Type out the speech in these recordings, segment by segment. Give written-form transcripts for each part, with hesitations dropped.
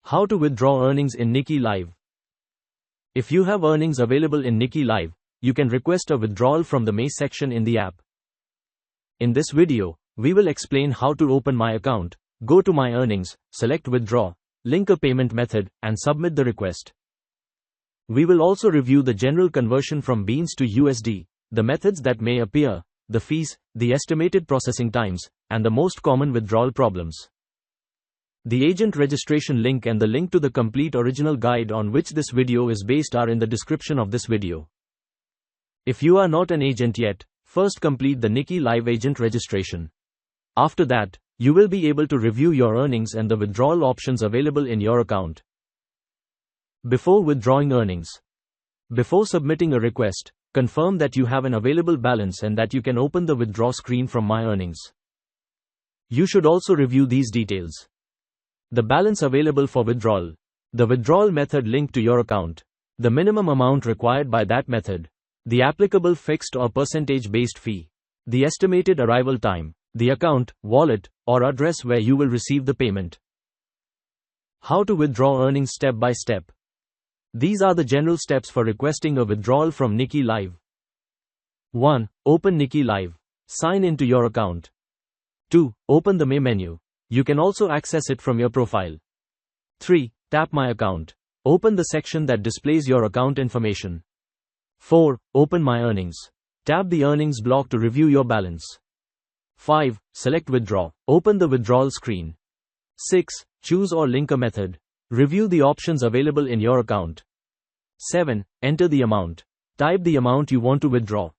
How to withdraw earnings in Niki Live. If you have earnings available in Niki Live, you can request a withdrawal from the May section in the app. In this video, we will explain how to open my account, go to my earnings, select withdraw, link a payment method, and submit the request. We will also review the general conversion from beans to USD, the methods that may appear, the fees, the estimated processing times, and the most common withdrawal problems. The agent registration link and the link to the complete original guide on which this video is based are in the description of this video. If you are not an agent yet, first complete the Niki Live agent registration. After that, you will be able to review your earnings and the withdrawal options available in your account. Before withdrawing earnings. Before submitting a request, confirm that you have an available balance and that you can open the withdraw screen from My Earnings. You should also review these details. The balance available for withdrawal. The withdrawal method linked to your account. The minimum amount required by that method. The applicable fixed or percentage-based fee. The estimated arrival time. The account, wallet, or address where you will receive the payment. How to withdraw earnings step by step. These are the general steps for requesting a withdrawal from Niki Live. 1. Open Niki Live. Sign into your account. 2. Open the May menu. You can also access it from your profile. 3. Tap My Account. Open the section that displays your account information. 4. Open My Earnings. Tap the earnings block to review your balance. 5. Select Withdraw. Open the withdrawal screen. 6. Choose or link a method. Review the options available in your account. 7. Enter the amount. Type the amount you want to withdraw.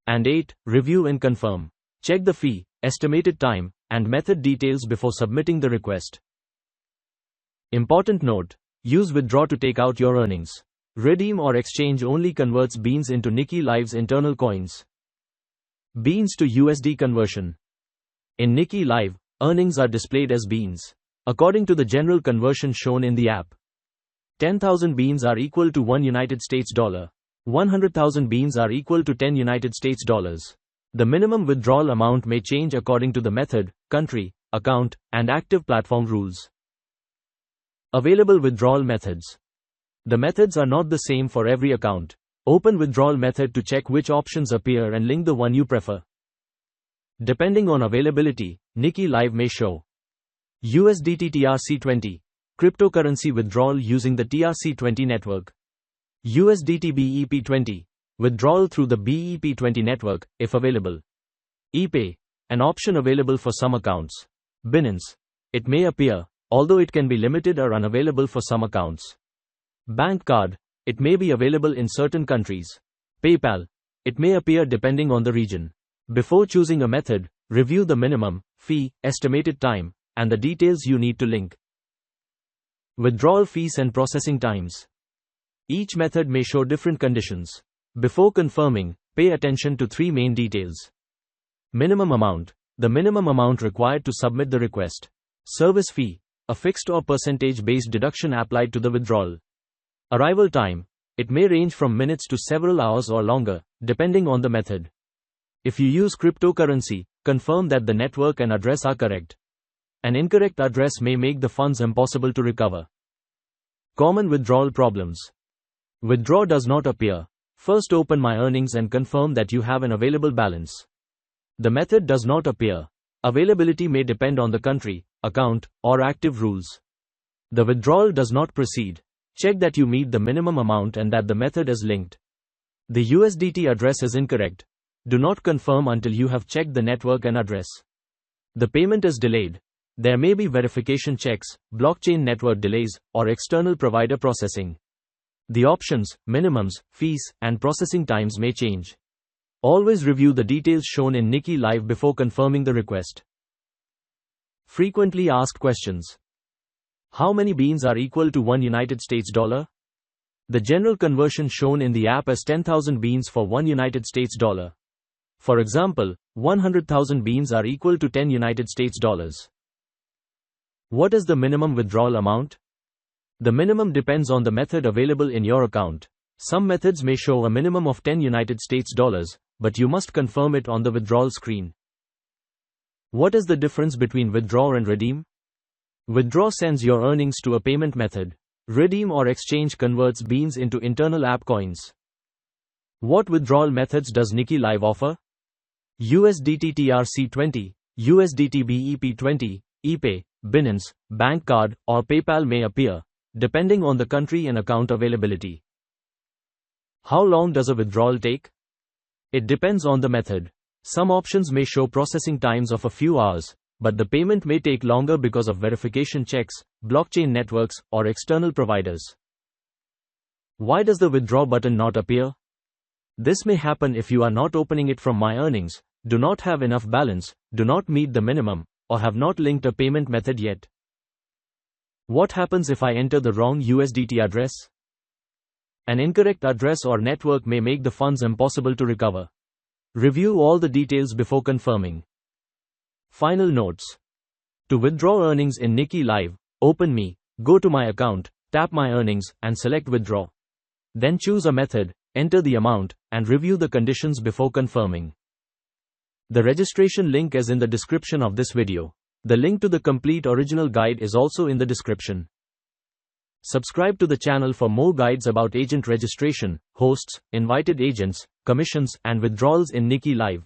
And 8. Review and confirm. Check the fee, estimated time, and method details before submitting the request. Important note: use withdraw to take out your earnings. Redeem or exchange only converts beans into Niki Live's internal coins. Beans to USD conversion. In Niki Live, earnings are displayed as beans, according to the general conversion shown in the app. 10,000 beans are equal to $1 United States dollar. 100,000 beans are equal to $10 United States dollars. The minimum withdrawal amount may change according to the method, country, account, and active platform rules. Available withdrawal methods. The methods are not the same for every account. Open withdrawal method to check which options appear and link the one you prefer. Depending on availability, Niki Live may show USDT TRC20, cryptocurrency withdrawal using the TRC20 network. USDT BEP20, withdrawal through the BEP20 network, if available. ePay, an option available for some accounts. Binance, it may appear, although it can be limited or unavailable for some accounts. Bank card, it may be available in certain countries. PayPal, it may appear depending on the region. Before choosing a method, review the minimum, fee, estimated time, and the details you need to link. Withdrawal fees and processing times. Each method may show different conditions. Before confirming, pay attention to three main details. Minimum amount, the minimum amount required to submit the request. Service fee, a fixed or percentage-based deduction applied to the withdrawal. Arrival time, it may range from minutes to several hours or longer, depending on the method. If you use cryptocurrency, confirm that the network and address are correct. An incorrect address may make the funds impossible to recover. Common withdrawal problems. Withdraw does not appear. First open My Earnings and confirm that you have an available balance. The method does not appear. Availability may depend on the country, account, or active rules. The withdrawal does not proceed. Check that you meet the minimum amount and that the method is linked. The USDT address is incorrect. Do not confirm until you have checked the network and address. The payment is delayed. There may be verification checks, blockchain network delays, or external provider processing. The options, minimums, fees, and processing times may change. Always review the details shown in Niki Live before confirming the request. Frequently asked questions. How many beans are equal to $1 United States dollar? The general conversion shown in the app is 10,000 beans for $1 United States dollar. For example, 100,000 beans are equal to $10 United States dollars. What is the minimum withdrawal amount? The minimum depends on the method available in your account. Some methods may show a minimum of 10 United States dollars, but you must confirm it on the withdrawal screen. What is the difference between withdraw and redeem? Withdraw sends your earnings to a payment method. Redeem or exchange converts beans into internal app coins. What withdrawal methods does Niki Live offer? USDT TRC20, USDT BEP20, ePay, Binance, bank card, or PayPal may appear, depending on the country and account availability. How long does a withdrawal take? It depends on the method. Some options may show processing times of a few hours, but the payment may take longer because of verification checks, blockchain networks, or external providers. Why does the withdraw button not appear? This may happen if you are not opening it from My Earnings, do not have enough balance, do not meet the minimum, or have not linked a payment method yet. What happens if I enter the wrong USDT address? An incorrect address or network may make the funds impossible to recover. Review all the details before confirming. Final notes. To withdraw earnings in Niki Live, open Me, go to My Account, tap My Earnings, and select Withdraw. Then choose a method, enter the amount, and review the conditions before confirming. The registration link is in the description of this video. The link to the complete original guide is also in the description. Subscribe to the channel for more guides about agent registration, hosts, invited agents, commissions, and withdrawals in Niki Live.